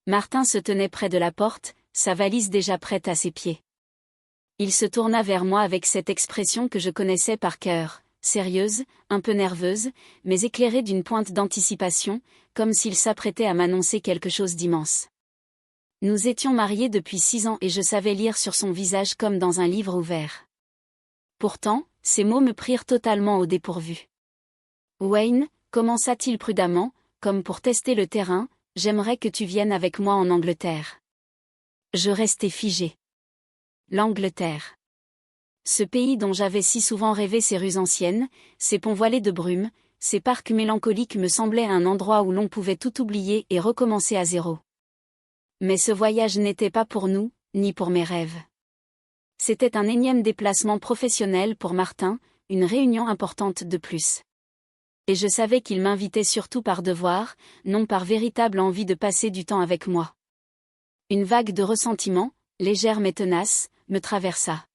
Martin se tenait près de la porte, sa valise déjà prête à ses pieds. Il se tourna vers moi avec cette expression que je connaissais par cœur, sérieuse, un peu nerveuse, mais éclairée d'une pointe d'anticipation, comme s'il s'apprêtait à m'annoncer quelque chose d'immense. Nous étions mariés depuis 6 ans et je savais lire sur son visage comme dans un livre ouvert. Pourtant, ces mots me prirent totalement au dépourvu. Wayne, commença-t-il prudemment, comme pour tester le terrain, j'aimerais que tu viennes avec moi en Angleterre. Je restai figé. L'Angleterre. Ce pays dont j'avais si souvent rêvé, ses rues anciennes, ses ponts voilés de brume, ses parcs mélancoliques me semblaient un endroit où l'on pouvait tout oublier et recommencer à zéro. Mais ce voyage n'était pas pour nous, ni pour mes rêves. C'était un énième déplacement professionnel pour Martin, une réunion importante de plus. Et je savais qu'il m'invitait surtout par devoir, non par véritable envie de passer du temps avec moi. Une vague de ressentiment, légère mais tenace, me traversa.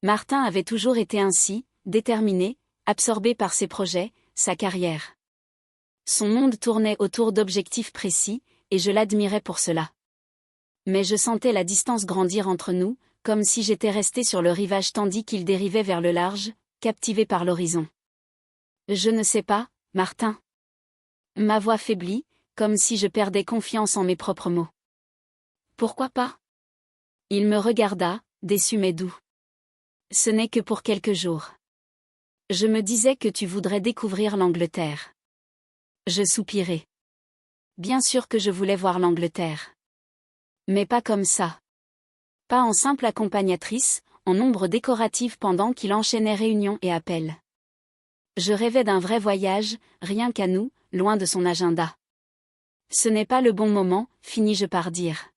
Martin avait toujours été ainsi, déterminé, absorbé par ses projets, sa carrière. Son monde tournait autour d'objectifs précis, et je l'admirais pour cela. Mais je sentais la distance grandir entre nous, comme si j'étais resté sur le rivage tandis qu'il dérivait vers le large, captivé par l'horizon. Je ne sais pas, Martin. Ma voix faiblit, comme si je perdais confiance en mes propres mots. Pourquoi pas? Il me regarda, déçu mais doux. Ce n'est que pour quelques jours. Je me disais que tu voudrais découvrir l'Angleterre. Je soupirai. Bien sûr que je voulais voir l'Angleterre. Mais pas comme ça. Pas en simple accompagnatrice, en ombre décorative pendant qu'il enchaînait réunions et appels. Je rêvais d'un vrai voyage, rien qu'à nous, loin de son agenda. Ce n'est pas le bon moment, finis-je par dire.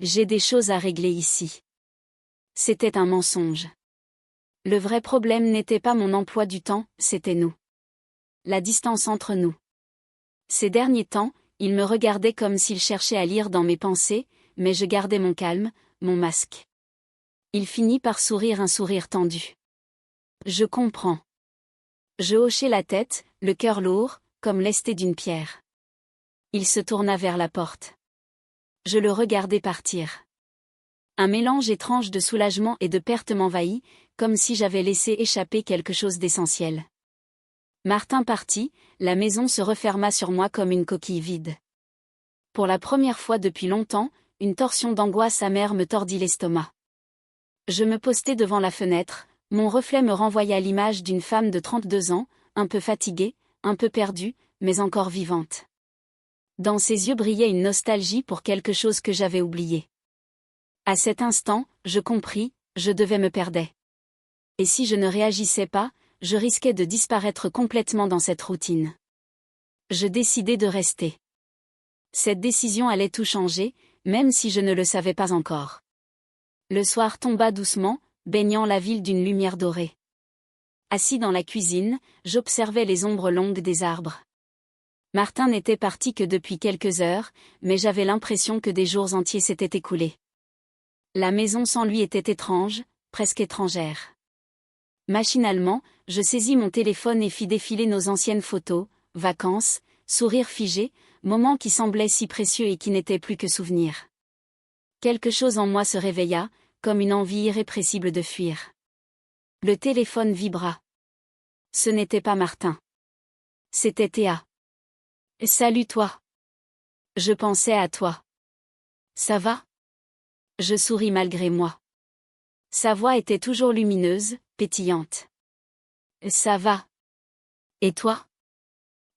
J'ai des choses à régler ici. C'était un mensonge. Le vrai problème n'était pas mon emploi du temps, c'était nous. La distance entre nous. Ces derniers temps, il me regardait comme s'il cherchait à lire dans mes pensées, mais je gardais mon calme, mon masque. Il finit par sourire un sourire tendu. Je comprends. Je hochai la tête, le cœur lourd, comme lesté d'une pierre. Il se tourna vers la porte. Je le regardai partir. Un mélange étrange de soulagement et de perte m'envahit, comme si j'avais laissé échapper quelque chose d'essentiel. Martin partit, la maison se referma sur moi comme une coquille vide. Pour la première fois depuis longtemps, une torsion d'angoisse amère me tordit l'estomac. Je me postai devant la fenêtre, mon reflet me renvoya l'image d'une femme de 32 ans, un peu fatiguée, un peu perdue, mais encore vivante. Dans ses yeux brillait une nostalgie pour quelque chose que j'avais oublié. À cet instant, je compris, je devais me perdre. Et si je ne réagissais pas, je risquais de disparaître complètement dans cette routine. Je décidai de rester. Cette décision allait tout changer, même si je ne le savais pas encore. Le soir tomba doucement, baignant la ville d'une lumière dorée. Assis dans la cuisine, j'observais les ombres longues des arbres. Martin n'était parti que depuis quelques heures, mais j'avais l'impression que des jours entiers s'étaient écoulés. La maison sans lui était étrange, presque étrangère. Machinalement, je saisis mon téléphone et fis défiler nos anciennes photos, vacances, sourires figés, moments qui semblaient si précieux et qui n'étaient plus que souvenirs. Quelque chose en moi se réveilla, comme une envie irrépressible de fuir. Le téléphone vibra. Ce n'était pas Martin. C'était Théa. « Salut toi. Je pensais à toi. Ça va ?» Je souris malgré moi. Sa voix était toujours lumineuse, pétillante. « Ça va. Et toi ?»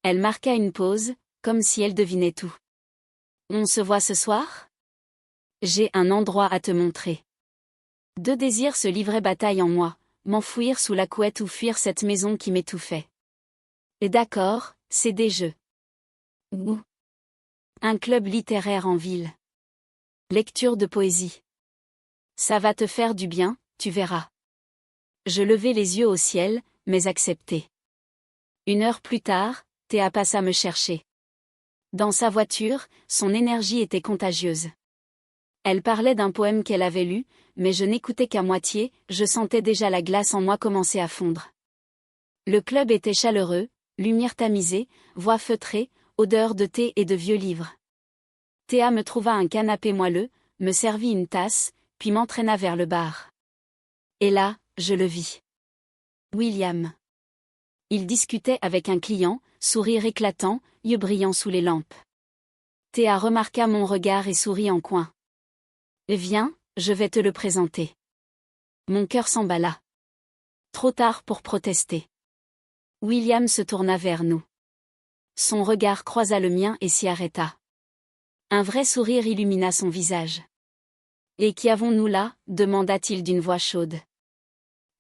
Elle marqua une pause, comme si elle devinait tout. « On se voit ce soir ? J'ai un endroit à te montrer. » Deux désirs se livraient bataille en moi, m'enfouir sous la couette ou fuir cette maison qui m'étouffait. Et d'accord, c'est des jeux. Ou un club littéraire en ville. Lecture de poésie. Ça va te faire du bien, tu verras. Je levai les yeux au ciel, mais acceptai. 1 heure plus tard, Théa passa me chercher. Dans sa voiture, son énergie était contagieuse. Elle parlait d'un poème qu'elle avait lu, mais je n'écoutais qu'à moitié, je sentais déjà la glace en moi commencer à fondre. Le club était chaleureux, lumière tamisée, voix feutrée, odeur de thé et de vieux livres. Théa me trouva un canapé moelleux, me servit une tasse, puis m'entraîna vers le bar. Et là, je le vis. William. Il discutait avec un client, sourire éclatant, yeux brillants sous les lampes. Théa remarqua mon regard et sourit en coin. Viens, je vais te le présenter. Mon cœur s'emballa. Trop tard pour protester. William se tourna vers nous. Son regard croisa le mien et s'y arrêta. Un vrai sourire illumina son visage. Et qui avons-nous là? Demanda-t-il d'une voix chaude.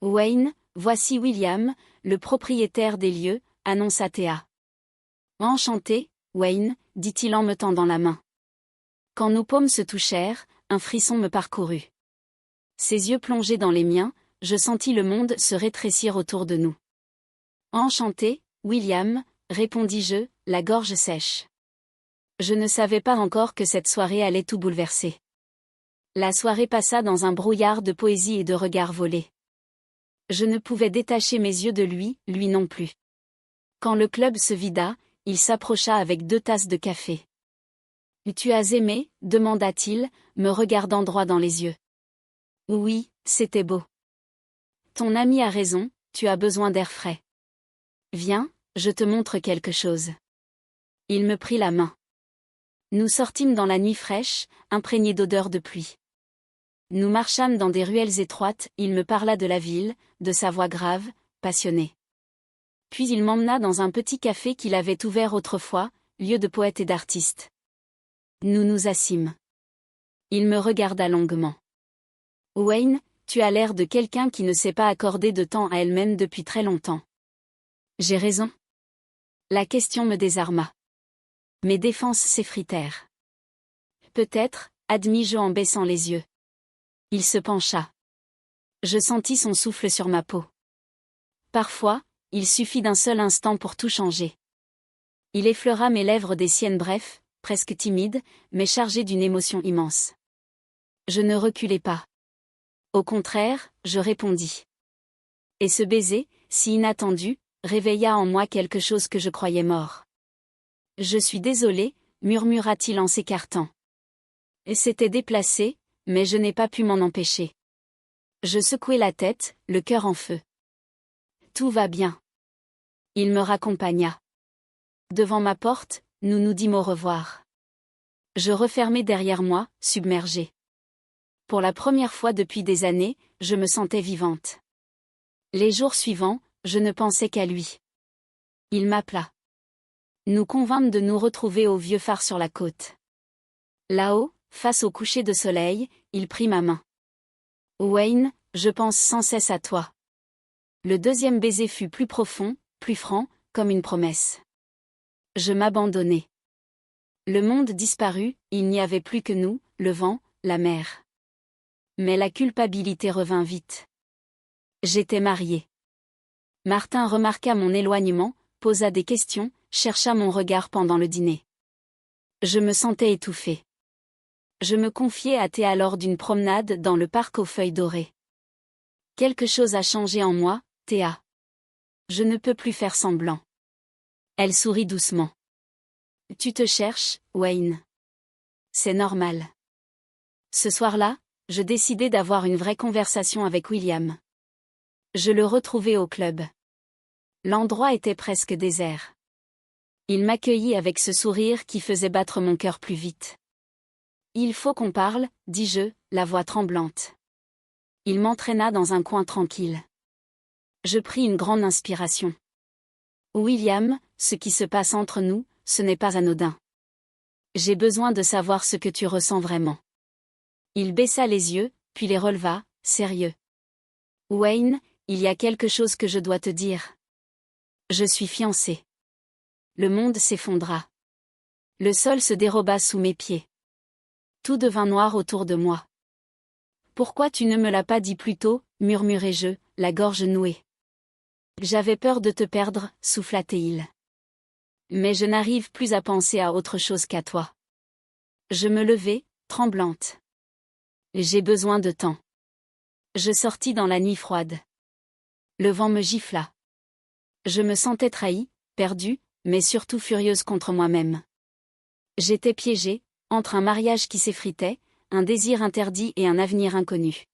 Wayne, voici William, le propriétaire des lieux, annonça Théa. Enchanté, Wayne, dit-il en me tendant la main. Quand nos paumes se touchèrent, un frisson me parcourut. Ses yeux plongés dans les miens, je sentis le monde se rétrécir autour de nous. Enchanté, William, répondis-je, la gorge sèche. Je ne savais pas encore que cette soirée allait tout bouleverser. La soirée passa dans un brouillard de poésie et de regards volés. Je ne pouvais détacher mes yeux de lui, lui non plus. Quand le club se vida, il s'approcha avec 2 tasses de café. « Tu as aimé ?» demanda-t-il, me regardant droit dans les yeux. Oui, c'était beau. Ton ami a raison, tu as besoin d'air frais. Viens, je te montre quelque chose. Il me prit la main. Nous sortîmes dans la nuit fraîche, imprégnée d'odeurs de pluie. Nous marchâmes dans des ruelles étroites, il me parla de la ville, de sa voix grave, passionnée. Puis il m'emmena dans un petit café qu'il avait ouvert autrefois, lieu de poètes et d'artistes. Nous nous assîmes. Il me regarda longuement. Wayne, tu as l'air de quelqu'un qui ne s'est pas accordé de temps à elle-même depuis très longtemps. J'ai raison. La question me désarma. Mes défenses s'effritèrent. Peut-être, admis-je en baissant les yeux. Il se pencha. Je sentis son souffle sur ma peau. Parfois, il suffit d'un seul instant pour tout changer. Il effleura mes lèvres des siennes brefs, presque timides, mais chargées d'une émotion immense. Je ne reculai pas. Au contraire, je répondis. Et ce baiser, si inattendu, réveilla en moi quelque chose que je croyais mort. Je suis désolé, murmura-t-il en s'écartant. Et c'était déplacé, mais je n'ai pas pu m'en empêcher. Je secouai la tête, le cœur en feu. Tout va bien. Il me raccompagna. Devant ma porte, nous nous dîmes au revoir. Je refermai derrière moi, submergée. Pour la première fois depuis des années, je me sentais vivante. Les jours suivants, je ne pensais qu'à lui. Il m'appela. Nous convînmes de nous retrouver au vieux phare sur la côte. Là-haut, face au coucher de soleil, il prit ma main. Wayne, je pense sans cesse à toi. Le deuxième baiser fut plus profond, plus franc, comme une promesse. Je m'abandonnai. Le monde disparut, il n'y avait plus que nous, le vent, la mer. Mais la culpabilité revint vite. J'étais mariée. Martin remarqua mon éloignement, posa des questions, chercha mon regard pendant le dîner. Je me sentais étouffée. Je me confiai à Théa lors d'une promenade dans le parc aux feuilles dorées. Quelque chose a changé en moi, Théa. Je ne peux plus faire semblant. Elle sourit doucement. Tu te cherches, Wayne. C'est normal. Ce soir-là, je décidai d'avoir une vraie conversation avec William. Je le retrouvai au club. L'endroit était presque désert. Il m'accueillit avec ce sourire qui faisait battre mon cœur plus vite. Il faut qu'on parle, dis-je, la voix tremblante. Il m'entraîna dans un coin tranquille. Je pris une grande inspiration. William, ce qui se passe entre nous, ce n'est pas anodin. J'ai besoin de savoir ce que tu ressens vraiment. Il baissa les yeux, puis les releva, sérieux. Wayne, il y a quelque chose que je dois te dire. Je suis fiancée. Le monde s'effondra. Le sol se déroba sous mes pieds. Tout devint noir autour de moi. Pourquoi tu ne me l'as pas dit plus tôt, murmurai-je, la gorge nouée. J'avais peur de te perdre, souffla-t-il. Mais je n'arrive plus à penser à autre chose qu'à toi. Je me levai, tremblante. J'ai besoin de temps. Je sortis dans la nuit froide. Le vent me gifla. Je me sentais trahie, perdue, mais surtout furieuse contre moi-même. J'étais piégée, entre un mariage qui s'effritait, un désir interdit et un avenir inconnu.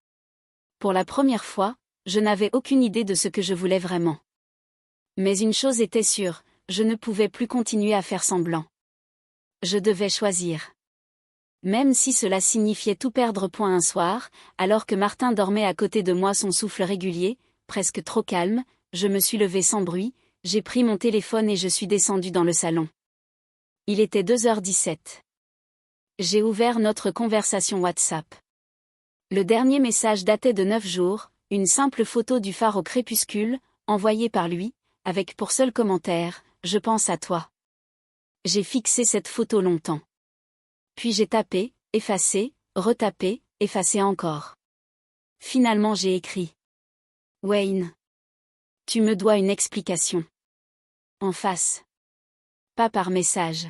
Pour la première fois, je n'avais aucune idée de ce que je voulais vraiment. Mais une chose était sûre, je ne pouvais plus continuer à faire semblant. Je devais choisir. Même si cela signifiait tout perdre. Un soir, alors que Martin dormait à côté de moi, son souffle régulier, presque trop calme, je me suis levée sans bruit, j'ai pris mon téléphone et je suis descendue dans le salon. Il était 2h17. J'ai ouvert notre conversation WhatsApp. Le dernier message datait de 9 jours, une simple photo du phare au crépuscule, envoyée par lui, avec pour seul commentaire « Je pense à toi ». J'ai fixé cette photo longtemps. Puis j'ai tapé, effacé, retapé, effacé encore. Finalement j'ai écrit. Wayne. Tu me dois une explication. En face. Pas par message.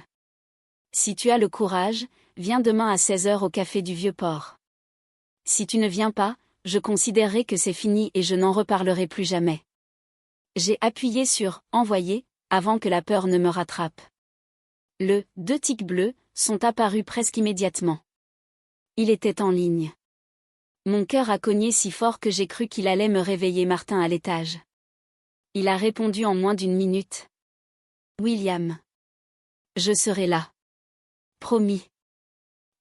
Si tu as le courage, viens demain à 16h au café du Vieux-Port. Si tu ne viens pas, je considérerai que c'est fini et je n'en reparlerai plus jamais. J'ai appuyé sur « Envoyer » avant que la peur ne me rattrape. Deux tics bleus sont apparus presque immédiatement. Il était en ligne. Mon cœur a cogné si fort que j'ai cru qu'il allait me réveiller. Martin à l'étage. Il a répondu en moins d'une minute. William. Je serai là. Promis.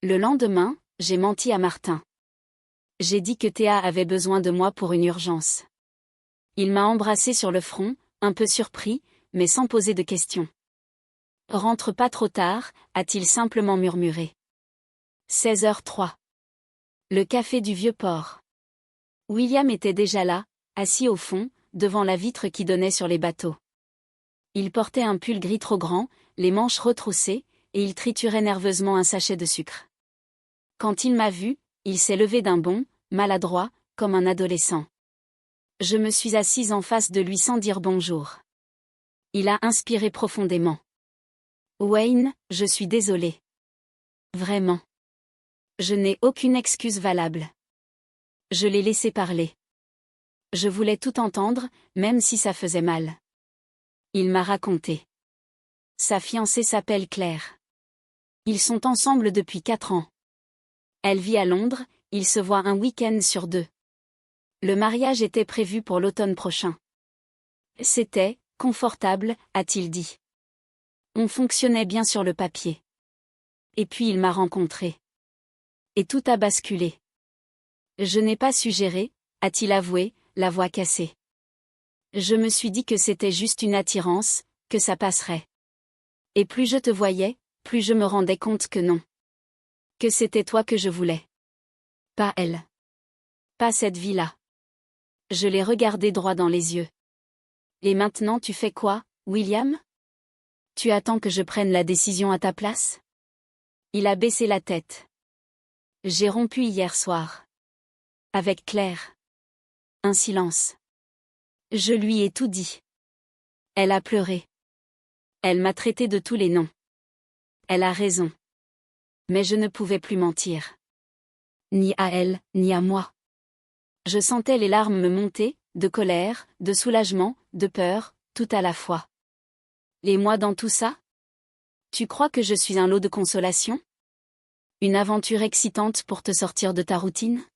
Le lendemain, j'ai menti à Martin. J'ai dit que Théa avait besoin de moi pour une urgence. Il m'a embrassé sur le front, un peu surpris, mais sans poser de questions. Rentre pas trop tard, a-t-il simplement murmuré. 16h03. Le café du Vieux-Port. William était déjà là, assis au fond, devant la vitre qui donnait sur les bateaux. Il portait un pull gris trop grand, les manches retroussées, et il triturait nerveusement un sachet de sucre. Quand il m'a vu, il s'est levé d'un bond, maladroit, comme un adolescent. Je me suis assise en face de lui sans dire bonjour. Il a inspiré profondément. Wayne, je suis désolé. Vraiment. Je n'ai aucune excuse valable. Je l'ai laissé parler. Je voulais tout entendre, même si ça faisait mal. Il m'a raconté. Sa fiancée s'appelle Claire. Ils sont ensemble depuis 4 ans. Elle vit à Londres, ils se voient un week-end sur 2. Le mariage était prévu pour l'automne prochain. C'était confortable, a-t-il dit. On fonctionnait bien sur le papier. Et puis il m'a rencontré. Et tout a basculé. Je n'ai pas su gérer, a-t-il avoué, la voix cassée. Je me suis dit que c'était juste une attirance, que ça passerait. Et plus je te voyais, plus je me rendais compte que non. Que c'était toi que je voulais. Pas elle. Pas cette vie-là. Je l'ai regardé droit dans les yeux. Et maintenant tu fais quoi, William? Tu attends que je prenne la décision à ta place? Il a baissé la tête. J'ai rompu hier soir. Avec Claire. Un silence. Je lui ai tout dit. Elle a pleuré. Elle m'a traité de tous les noms. Elle a raison. Mais je ne pouvais plus mentir. Ni à elle, ni à moi. Je sentais les larmes me monter, de colère, de soulagement, de peur, tout à la fois. Et moi dans tout ça? Tu crois que je suis un lot de consolation? Une aventure excitante pour te sortir de ta routine?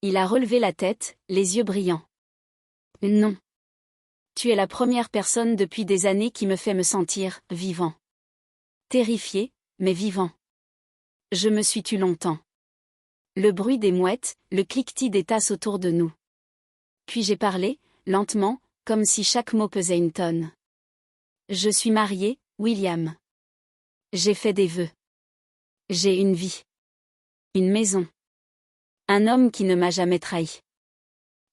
Il a relevé la tête, les yeux brillants. Non. Tu es la première personne depuis des années qui me fait me sentir vivant. Terrifié, mais vivant. Je me suis tue longtemps. Le bruit des mouettes, le cliquetis des tasses autour de nous. Puis j'ai parlé, lentement, comme si chaque mot pesait une tonne. Je suis mariée, William. J'ai fait des vœux. J'ai une vie. Une maison. Un homme qui ne m'a jamais trahi.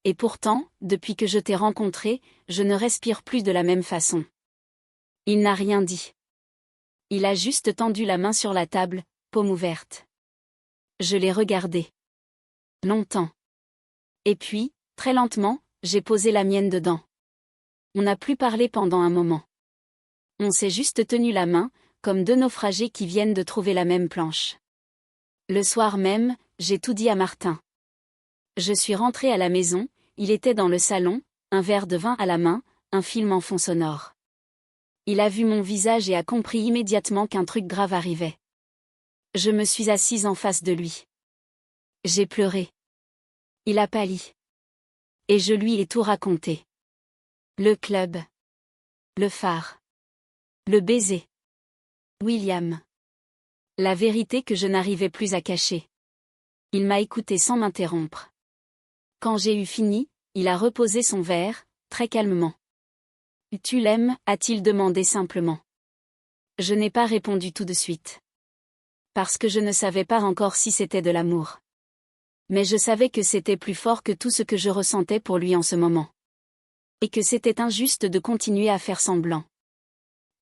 Et pourtant, depuis que je t'ai rencontré, je ne respire plus de la même façon. Il n'a rien dit. Il a juste tendu la main sur la table, paume ouverte. Je l'ai regardé. Longtemps. Et puis, très lentement, j'ai posé la mienne dedans. On n'a plus parlé pendant un moment. On s'est juste tenu la main, comme deux naufragés qui viennent de trouver la même planche. Le soir même, j'ai tout dit à Martin. Je suis rentrée à la maison, il était dans le salon, un verre de vin à la main, un film en fond sonore. Il a vu mon visage et a compris immédiatement qu'un truc grave arrivait. Je me suis assise en face de lui. J'ai pleuré. Il a pâli. Et je lui ai tout raconté. Le club. Le phare. Le baiser. William. La vérité que je n'arrivais plus à cacher. Il m'a écouté sans m'interrompre. Quand j'ai eu fini, il a reposé son verre, très calmement. « Tu l'aimes » a-t-il demandé simplement. Je n'ai pas répondu tout de suite. Parce que je ne savais pas encore si c'était de l'amour. Mais je savais que c'était plus fort que tout ce que je ressentais pour lui en ce moment. Et que c'était injuste de continuer à faire semblant.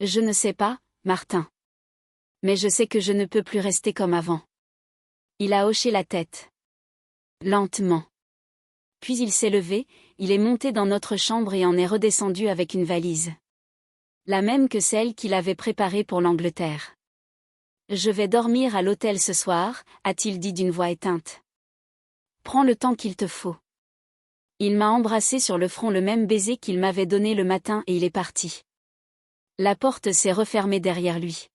Je ne sais pas, Martin. Mais je sais que je ne peux plus rester comme avant. Il a hoché la tête. Lentement. Puis il s'est levé, il est monté dans notre chambre et en est redescendu avec une valise. La même que celle qu'il avait préparée pour l'Angleterre. « Je vais dormir à l'hôtel ce soir » a-t-il dit d'une voix éteinte. « Prends le temps qu'il te faut. » Il m'a embrassé sur le front, le même baiser qu'il m'avait donné le matin, et il est parti. La porte s'est refermée derrière lui.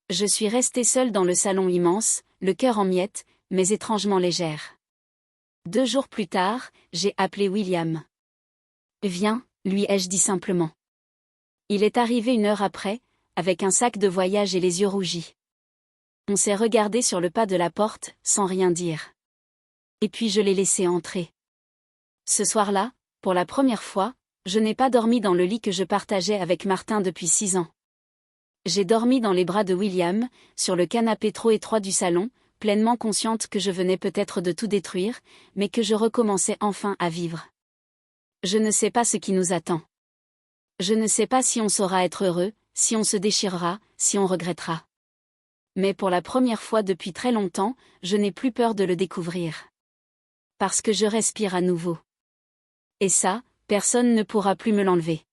Je suis restée seule dans le salon immense, le cœur en miettes, mais étrangement légère. 2 jours plus tard, j'ai appelé William. « Viens » lui ai-je dit simplement. Il est arrivé 1 heure après, avec un sac de voyage et les yeux rougis. On s'est regardé sur le pas de la porte, sans rien dire. Et puis je l'ai laissé entrer. Ce soir-là, pour la première fois, je n'ai pas dormi dans le lit que je partageais avec Martin depuis 6 ans. J'ai dormi dans les bras de William, sur le canapé trop étroit du salon, pleinement consciente que je venais peut-être de tout détruire, mais que je recommençais enfin à vivre. Je ne sais pas ce qui nous attend. Je ne sais pas si on saura être heureux, si on se déchirera, si on regrettera. Mais pour la première fois depuis très longtemps, je n'ai plus peur de le découvrir. Parce que je respire à nouveau. Et ça, personne ne pourra plus me l'enlever.